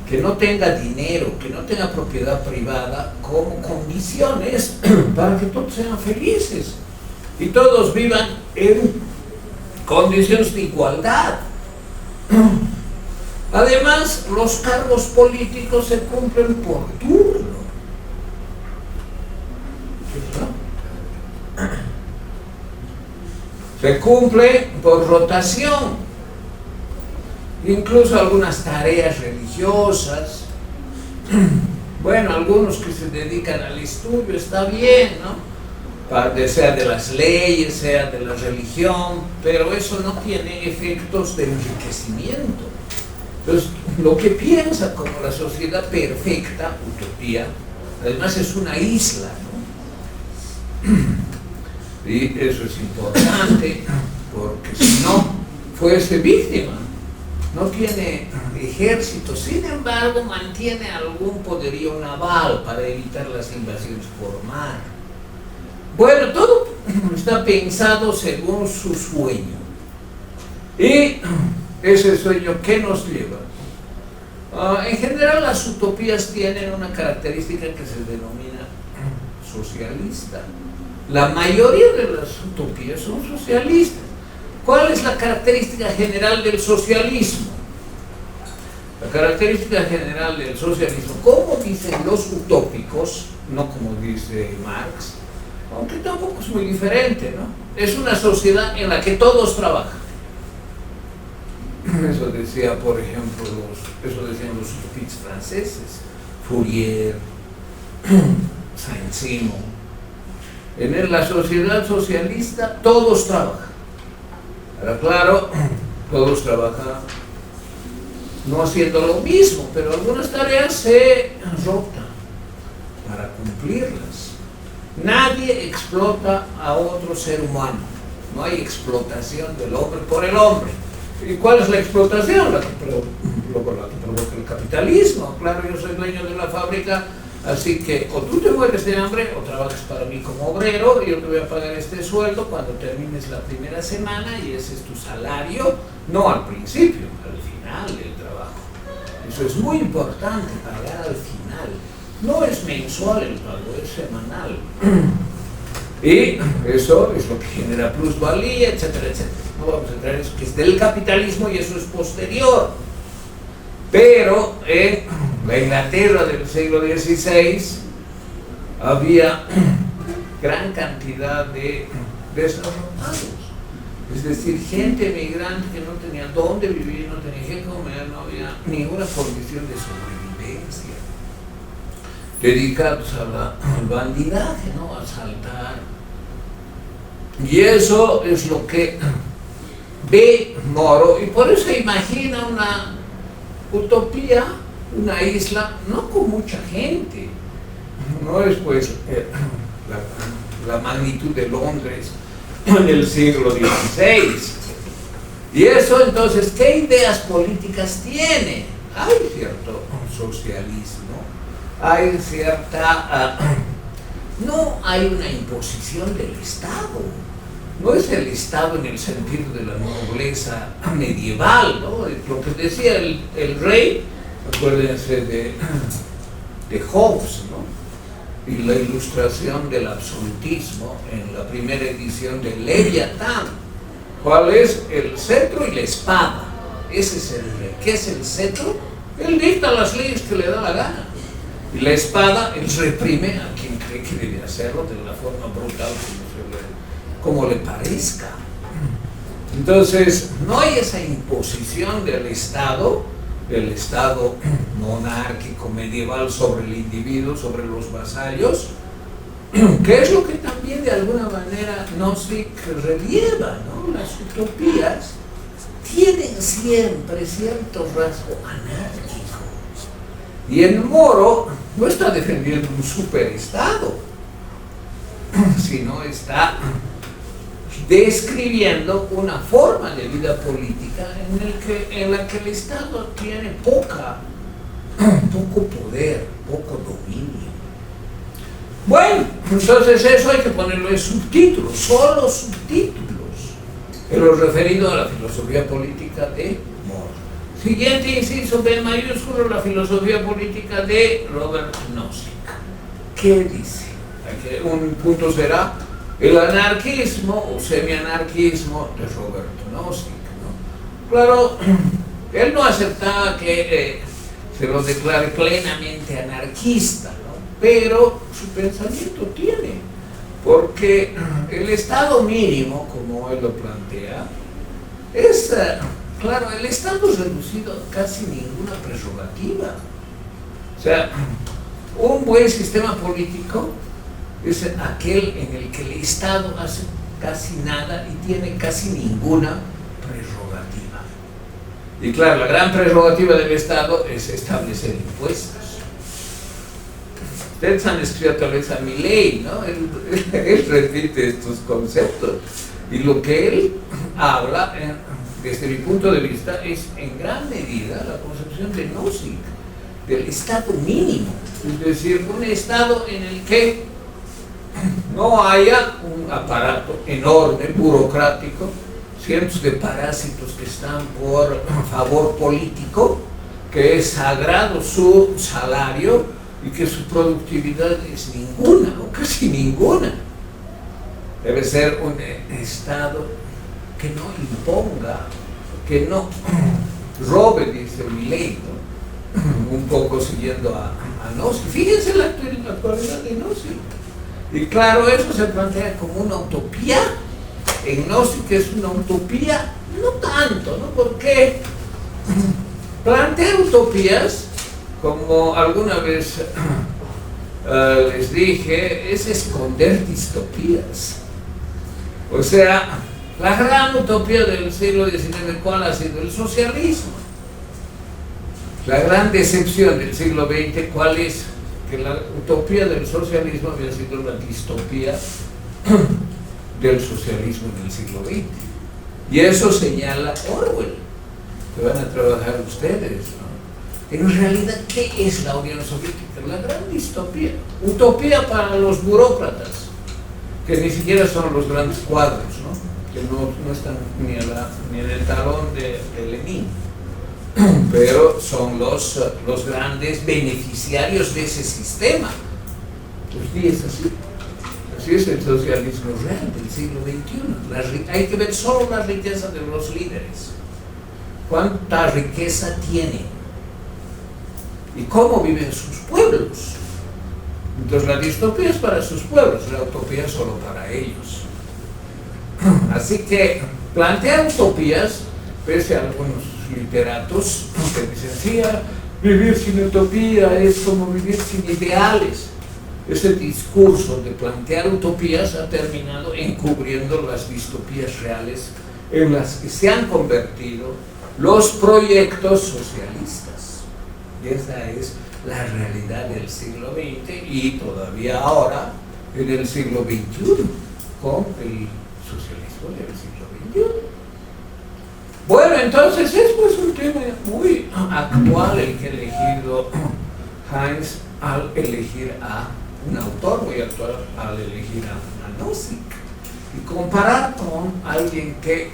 Speaker 1: que no tenga dinero, que no tenga propiedad privada como condiciones para que todos sean felices y todos vivan en condiciones de igualdad. Además, los cargos políticos se cumplen por turno. Se cumple por rotación. Incluso algunas tareas religiosas, bueno, algunos que se dedican al estudio, está bien, ¿no? Sea de las leyes, sea de la religión, pero eso no tiene efectos de enriquecimiento. Entonces, lo que piensa como la sociedad perfecta, utopía, además es una isla, ¿no? Y eso es importante, porque si no, fuese víctima. No tiene ejército, sin embargo mantiene algún poderío naval para evitar las invasiones por mar. Bueno, todo está pensado según su sueño. Y ese sueño, ¿qué nos lleva? En general las utopías tienen una característica que se denomina socialista. La mayoría de las utopías son socialistas. ¿Cuál es la característica general del socialismo? La característica general del socialismo, como dicen los utópicos, no como dice Marx, aunque tampoco es muy diferente, ¿no? Es una sociedad en la que todos trabajan. Eso decía, por ejemplo, eso decían los utópicos franceses, Fourier, Saint-Simon. En la sociedad socialista todos trabajan. Ahora, claro, todos trabajan no haciendo lo mismo, pero algunas tareas se rotan para cumplirlas. Nadie explota a otro ser humano. No hay explotación del hombre por el hombre. ¿Y cuál es la explotación? La que provoca el capitalismo. Claro, yo soy dueño de la fábrica Así que o tú te mueres de hambre o trabajas para mí como obrero y yo te voy a pagar este sueldo cuando termines la primera semana y ese es tu salario, no al principio, al final del trabajo. Eso es muy importante, pagar al final. No es mensual el pago, es semanal. Y eso es lo que genera plusvalía, etcétera, etcétera. No vamos a entrar en eso, que es del capitalismo y eso es posterior. Pero en la Inglaterra del siglo XVI había gran cantidad de desarrollados. Es decir, gente migrante que no tenía dónde vivir, no tenía qué comer, no había ninguna condición de sobrevivencia. Dedicados al bandidaje, ¿no? A asaltar. Y eso es lo que ve Moro, y por eso imagina una utopía, una isla, no con mucha gente, no es pues la magnitud de Londres en el siglo XVI. Y eso entonces, ¿qué ideas políticas tiene? Hay cierto socialismo, hay cierta... no hay una imposición del Estado. No es el Estado en el sentido de la nobleza medieval, ¿no? Lo que decía el rey, acuérdense de Hobbes, ¿no? Y la ilustración del absolutismo en la primera edición de Leviatán. ¿Cuál es? El cetro y la espada. Ese es el rey. ¿Qué es el cetro? Él dicta las leyes que le da la gana. Y la espada, él reprime a quien cree que debe hacerlo de la forma brutal como le parezca. Entonces, no hay esa imposición del Estado monárquico medieval sobre el individuo, sobre los vasallos, que es lo que también de alguna manera Nozick relieva, ¿no? Las utopías tienen siempre cierto rasgo anárquico. Y en Moro no está defendiendo un superestado, sino está describiendo una forma de vida política en la que el Estado tiene poco poder, poco dominio. Bueno, entonces eso hay que ponerlo en subtítulos, solo subtítulos, en lo referido a la filosofía política de Moro. Siguiente inciso, B mayúsculo, la filosofía política de Robert Nozick. ¿Qué dice? Un punto será el anarquismo o semianarquismo de Roberto Nozick, ¿no? Claro, él no aceptaba que se lo declare plenamente anarquista, ¿no? Pero su pensamiento tiene, porque el estado mínimo, como él lo plantea, es, claro, el estado es reducido a casi ninguna prerrogativa. O sea, un buen sistema político es aquel en el que el Estado hace casi nada y tiene casi ninguna prerrogativa. Y claro, la gran prerrogativa del Estado es establecer impuestos. Ustedes han escrito tal vez a Milley, ¿no? Él repite estos conceptos. Y lo que él habla, desde mi punto de vista, es en gran medida la concepción de Nozick, del Estado mínimo. Es decir, un Estado en el que no haya un aparato enorme, burocrático, cientos de parásitos que están por favor político, que es sagrado su salario y que su productividad es ninguna o casi ninguna. Debe ser un Estado que no imponga, que no robe, dice Milley, ¿no? Un poco siguiendo a Nozick. Fíjense la actualidad de Nozick. Y claro, eso se plantea como una utopía. En Nozick es una utopía, no tanto, ¿no? Porque plantear utopías, como alguna vez les dije, es esconder distopías. O sea, la gran utopía del siglo XIX, ¿cuál ha sido? El socialismo. La gran decepción del siglo XX, ¿cuál es? Que la utopía del socialismo había sido la distopía del socialismo del siglo XX. Y eso señala Orwell, que van a trabajar ustedes, ¿no? En realidad, ¿qué es la Unión Soviética? la gran distopía. Utopía para los burócratas, que ni siquiera son los grandes cuadros, ¿no? Que no están ni en el talón de Lenin, pero son los grandes beneficiarios de ese sistema. Pues sí, es así. Así es el socialismo real del siglo XXI. Hay que ver solo la riqueza de los líderes. ¿Cuánta riqueza tienen? ¿Y cómo viven sus pueblos? Entonces la distopía es para sus pueblos, la utopía es solo para ellos. Así que plantear utopías, pese a algunos literatos que dicen, sí, vivir sin utopía es como vivir sin ideales. Ese discurso de plantear utopías ha terminado encubriendo las distopías reales en las que se han convertido los proyectos socialistas. Y esa es la realidad del siglo XX y todavía ahora en el siglo XXI, con el socialismo del siglo XXI. Bueno, entonces es pues un tema muy actual el que ha elegido Heinz al elegir a un autor muy actual, al elegir a Nozick, y comparar con alguien que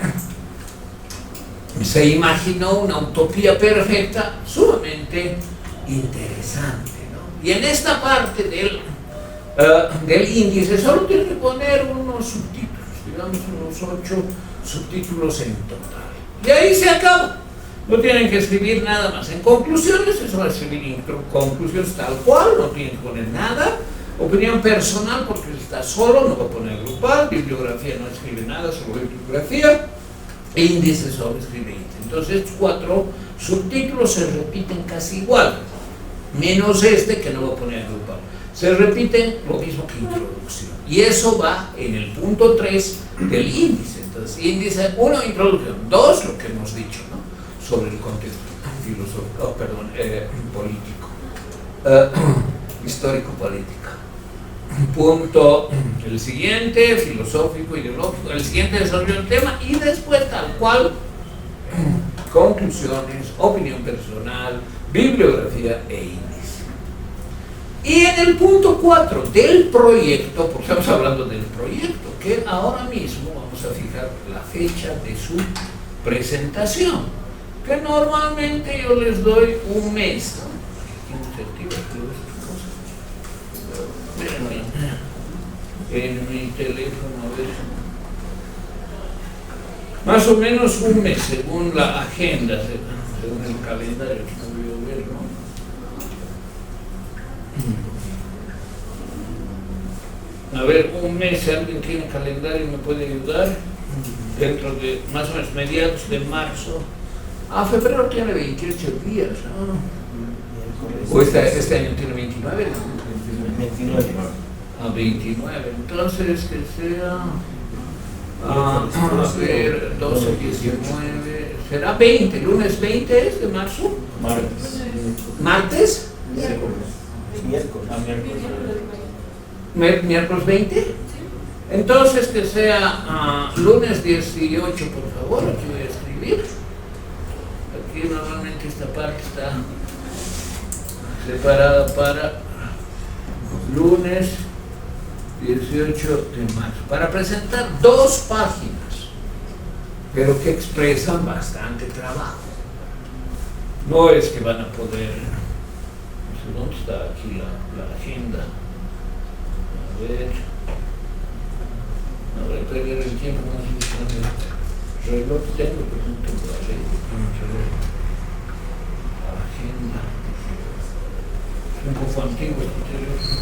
Speaker 1: se imaginó una utopía perfecta sumamente interesante, ¿no? Y en esta parte del índice solo tiene que poner unos subtítulos, digamos unos 8 subtítulos en total. Y ahí se acaba. No tienen que escribir nada más. En conclusiones, eso va a escribir conclusiones tal cual, no tienen que poner nada. Opinión personal, porque está solo, no va a poner grupal. Bibliografía no escribe nada sobre bibliografía. Índice solo escribe índice. Entonces, estos 4 subtítulos se repiten casi igual, menos este que no va a poner grupal. Se repiten lo mismo que introducción. Y eso va en el punto 3 del índice. Entonces, índice 1, introducción. 2, lo que hemos dicho, ¿no? Sobre el contexto filosófico, político, histórico-político. Punto, el siguiente, filosófico, ideológico, el siguiente desarrollo del tema y después tal cual, conclusiones, opinión personal, bibliografía e índice. Y en el punto 4 del proyecto, porque estamos hablando del proyecto, que ahora mismo vamos a fijar la fecha de su presentación, que normalmente yo les doy un mes, ¿no? En mi teléfono, a ver, más o menos un mes según la agenda, según el calendario que no voy a ver, ¿no? A ver, un mes, si alguien tiene calendario me puede ayudar, dentro de más o menos mediados de marzo. Febrero tiene 28 días, ¿no? O este año tiene 29, ¿no?
Speaker 3: 29.
Speaker 1: 29, entonces que sea a ver, 12, 19, será 20, lunes 20 es de marzo. ¿Martes? Miércoles 20. Entonces que sea lunes 18, por favor, aquí voy a escribir. Aquí normalmente esta parte está separada para lunes 18 de marzo, para presentar 2 páginas, pero que expresan bastante trabajo. No es que van a poder, no sé dónde está aquí la agenda, a ver, perder el tiempo, no sé si el reloj tengo, pero no tengo la ley, agenda, es un poco antiguo este teléfono.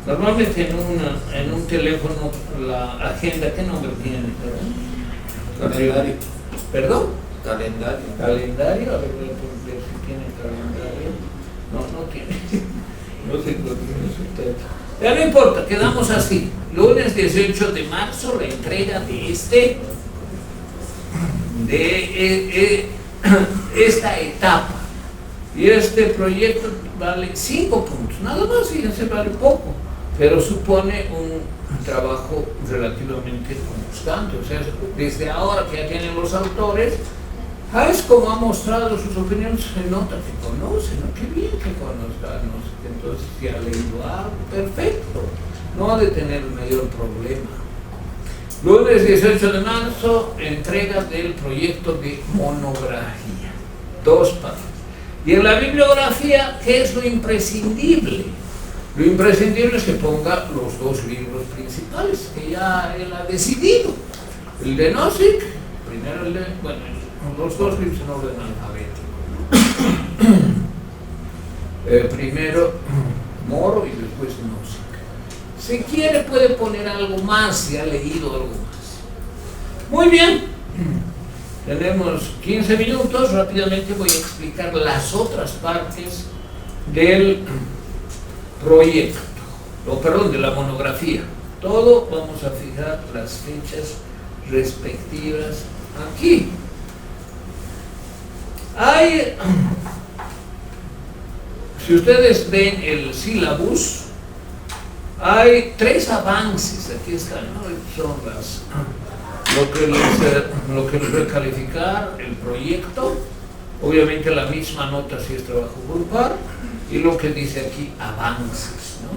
Speaker 1: Normalmente en un teléfono la agenda, ¿qué nombre tiene?
Speaker 4: Calendario.
Speaker 1: ¿Perdón?
Speaker 4: Calendario.
Speaker 1: Calendario, a ver si tiene calendario. No tiene. No sé lo tiene su texto. Ya no importa, quedamos así. Lunes 18 de marzo, la entrega de esta etapa. Y este proyecto vale 5 puntos, nada más, fíjense, vale poco. pero supone un trabajo relativamente constante. O sea, desde ahora que ya tienen los autores, es como ha mostrado sus opiniones, se nota que conocen, ¿no? Qué bien que conozcan, ¿no? Entonces si ha leído algo, perfecto, no ha de tener mayor problema. Lunes 18 de marzo, entrega del proyecto de monografía, 2 páginas. Y en la bibliografía, ¿qué es lo imprescindible? Lo imprescindible es que ponga los 2 libros principales, que ya él ha decidido. El de Nozick, primero el de, bueno, los 2 libros en orden alfabético, ¿no? Primero Moro y después Nozick. Si quiere puede poner algo más, si ha leído algo más. Muy bien, tenemos 15 minutos, rápidamente voy a explicar las otras partes del proyecto, de la monografía. Todo vamos a fijar las fechas respectivas aquí. Si ustedes ven el sílabus, hay 3 avances, aquí están, ¿no? Son lo que les va a calificar el proyecto, obviamente la misma nota si es trabajo grupal, y lo que dice aquí, avances, ¿no?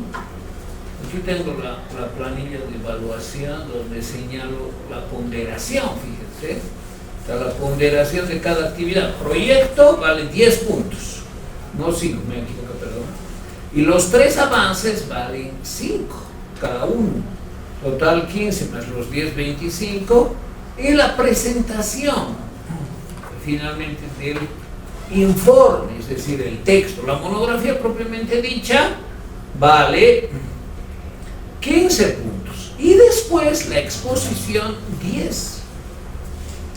Speaker 1: Aquí tengo la planilla de evaluación donde señalo la ponderación, fíjense, está la ponderación de cada actividad. Proyecto vale 10 puntos, no 5, me equivoco, perdón. Y los 3 avances valen 5 cada uno, total 15 más los 10, 25, y la presentación finalmente del informe, es decir, el texto, la monografía propiamente dicha, vale 15 puntos, y después la exposición 10.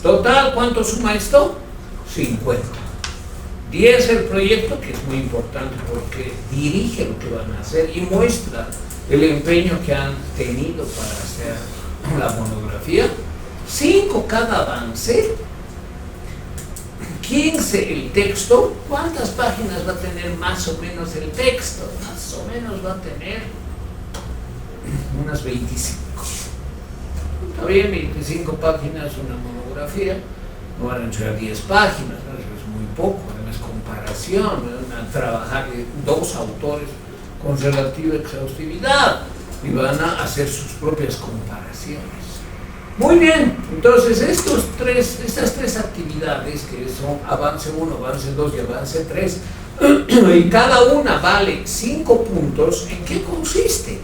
Speaker 1: Total, ¿cuánto suma esto? 50. 10 el proyecto, que es muy importante porque dirige lo que van a hacer y muestra el empeño que han tenido para hacer la monografía. 5 cada avance, 15 el texto. ¿Cuántas páginas va a tener más o menos el texto? Más o menos va a tener unas 25. Está bien, 25 páginas una monografía, no van a entregar 10 páginas, ¿no? Es muy poco, además comparación, ¿no? Van a trabajar 2 autores con relativa exhaustividad y van a hacer sus propias comparaciones. Muy bien, entonces estas 3 actividades que son avance 1, avance 2 y avance 3, y cada una vale 5 puntos, ¿en qué consiste?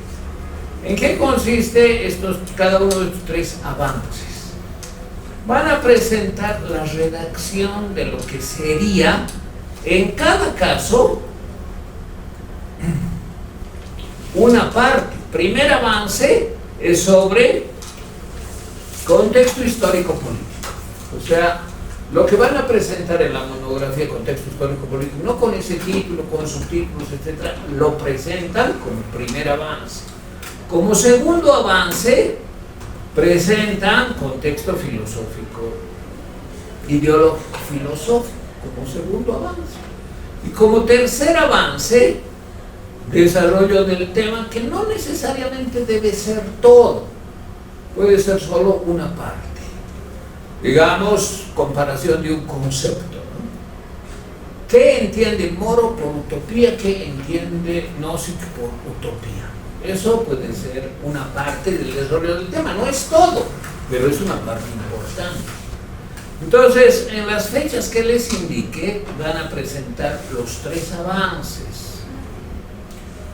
Speaker 1: ¿En qué consiste cada uno de estos 3 avances? Van a presentar la redacción de lo que sería, en cada caso, una parte. Primer avance es sobre contexto histórico-político. O sea, lo que van a presentar en la monografía contexto histórico-político, no con ese título, con subtítulos, etc., lo presentan como primer avance. Como segundo avance, presentan contexto filosófico, ideológico, filosófico, como segundo avance. Y como tercer avance, desarrollo del tema, que no necesariamente debe ser todo, puede ser solo una parte. Digamos, comparación de un concepto, ¿no? ¿Qué entiende Moro por utopía? ¿Qué entiende Nozick por utopía? Eso puede ser una parte del desarrollo del tema, no es todo, pero es una parte importante. Entonces, en las fechas que les indique, van a presentar los 3 avances,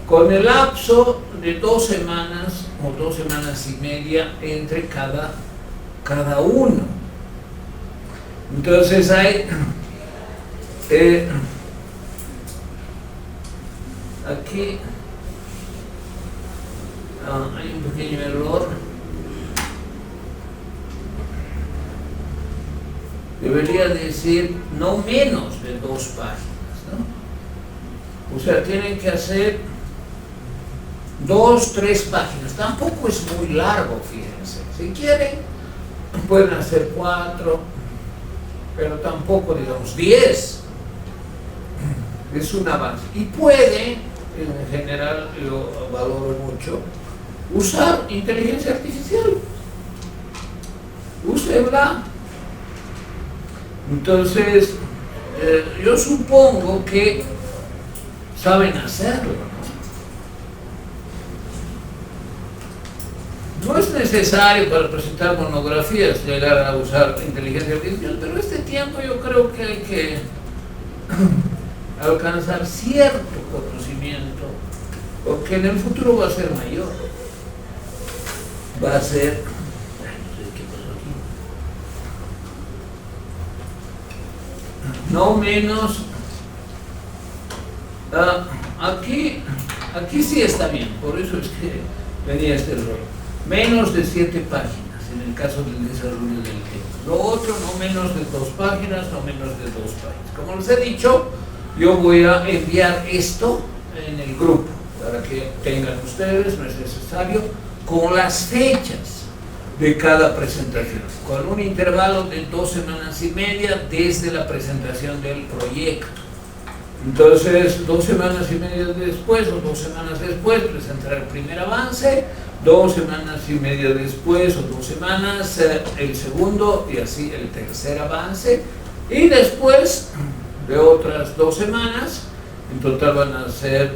Speaker 1: con el lapso de 2 semanas o 2 semanas y media entre cada uno. Entonces hay aquí hay un pequeño error. Debería decir no menos de 2 páginas, ¿no? O sea, tienen que hacer 2, 3 páginas. Tampoco es muy largo, fíjense. Si quieren, pueden hacer 4, pero tampoco, digamos, 10. Es un avance. Y pueden en general yo valoro mucho, usar inteligencia artificial. Úsenla. Entonces, yo supongo que saben hacerlo, ¿no? No es necesario para presentar monografías llegar a usar inteligencia artificial, pero este tiempo yo creo que hay que alcanzar cierto conocimiento, porque en el futuro va a ser mayor. Va a ser... no menos... aquí sí está bien, por eso es que venía este error. Menos de 7 páginas en el caso del desarrollo del tema. Lo otro, no menos de 2 páginas, no menos de 2 páginas. Como les he dicho, yo voy a enviar esto en el grupo para que tengan ustedes, no es necesario, con las fechas de cada presentación, con un intervalo de 2 semanas y media desde la presentación del proyecto. Entonces, 2 semanas y media después o 2 semanas después presentar el primer avance, 2 semanas y media después o 2 semanas el segundo y así el tercer avance, y después de otras 2 semanas, en total van a ser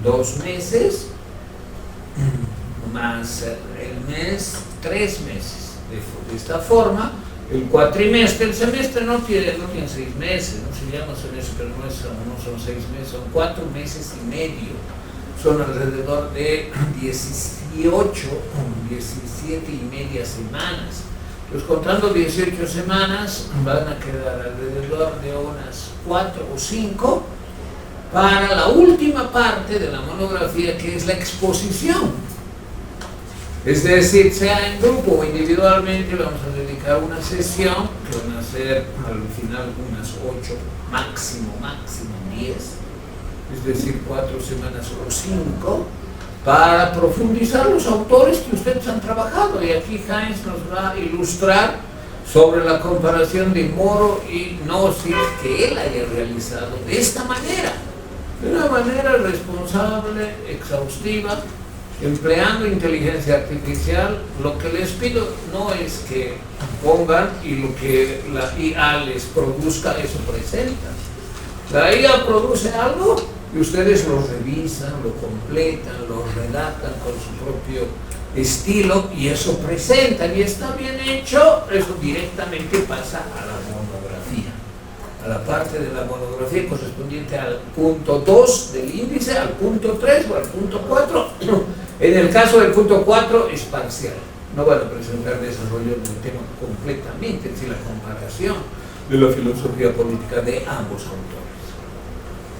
Speaker 1: 2 meses más el mes, 3 meses. De esta forma, el cuatrimestre, el semestre no tiene 6 meses, no se llama semestre, pero no son 6 meses, son 4 meses y medio, son alrededor de 17 y media semanas. Pues contando 18 semanas, van a quedar alrededor de unas 4 o 5 para la última parte de la monografía, que es la exposición. Es decir, sea en grupo o individualmente, vamos a dedicar una sesión, que van a ser al final unas 8, máximo 10, es decir, 4 semanas o 5, para profundizar los autores que ustedes han trabajado. Y aquí Heinz nos va a ilustrar sobre la comparación de Moro y Nozick que él haya realizado de esta manera, de una manera responsable, exhaustiva, empleando inteligencia artificial. Lo que les pido no es que pongan y lo que la IA les produzca, eso presentan. La IA produce algo y ustedes lo revisan, lo completan, lo redactan con su propio estilo y eso presentan. Y está bien hecho, eso directamente pasa a la monografía, a la parte de la monografía correspondiente al punto 2 del índice, al punto 3 o al punto 4. En el caso del punto 4 es parcial, no van a presentar desarrollo del tema completamente, es decir, la comparación de la filosofía política de ambos autores.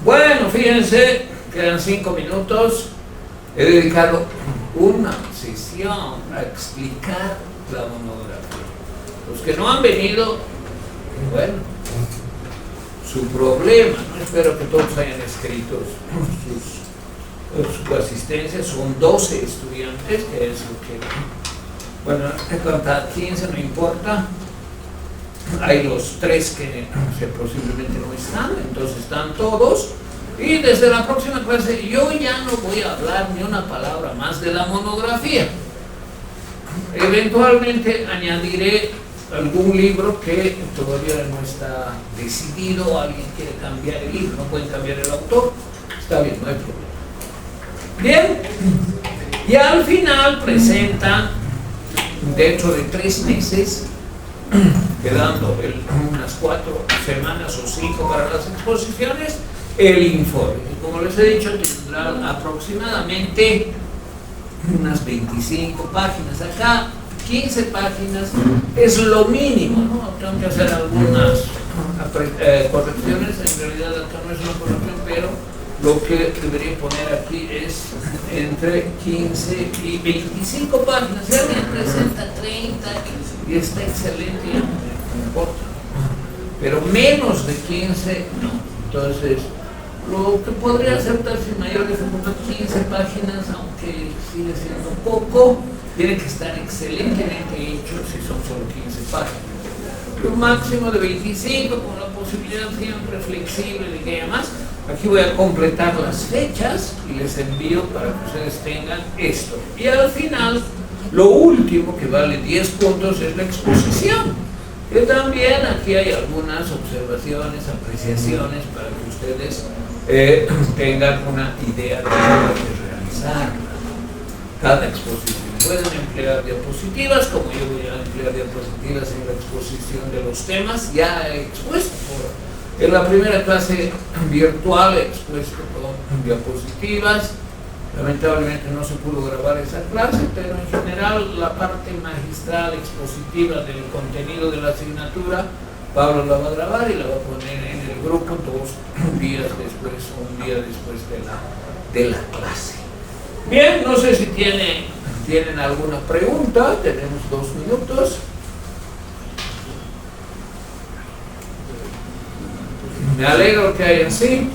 Speaker 1: Bueno, fíjense, quedan 5 minutos, he dedicado una sesión a explicar la monografía. Los que no han venido, bueno, su problema, no espero que todos hayan escrito su asistencia, son 12 estudiantes, que es lo que, bueno, he contado 15, no importa, hay los 3 que posiblemente no están, entonces están todos, y desde la próxima clase yo ya no voy a hablar ni una palabra más de la monografía. Eventualmente añadiré algún libro que todavía no está decidido, alguien quiere cambiar el libro, no pueden cambiar el autor, está bien, no hay problema. Bien, y al final presentan, dentro de 3 meses, quedando unas 4 semanas o 5 para las exposiciones, el informe. Y como les he dicho, tendrá aproximadamente unas 25 páginas. Acá 15 páginas es lo mínimo, ¿no? Tengo que hacer algunas correcciones, en realidad acá no es una corrección, pero lo que debería poner aquí es entre 15 y 25 páginas. Si alguien presenta 30 y está excelente, ya no importa, pero menos de 15 no. Entonces, lo que podría aceptar sin mayor dificultad, 15 páginas, aunque sigue siendo poco, tiene que estar excelentemente hecho si son solo 15 páginas. Un máximo de 25, con la posibilidad siempre flexible de que haya más, Aquí voy a completar las fechas y les envío para que ustedes tengan esto. Y al final, lo último que vale 10 puntos es la exposición. Que también aquí hay algunas observaciones, apreciaciones para que ustedes tengan una idea de cómo hay que realizarla. Cada exposición. Pueden emplear diapositivas, como yo voy a emplear diapositivas en la exposición de los temas ya expuesto. En la primera clase virtual he expuesto con diapositivas. Lamentablemente no se pudo grabar esa clase, pero en general la parte magistral expositiva del contenido de la asignatura, Pablo la va a grabar y la va a poner en el grupo 2 días después o un día después de la clase. Bien, no sé si tienen alguna pregunta, tenemos 2 minutos. Me alegro que hayan sí.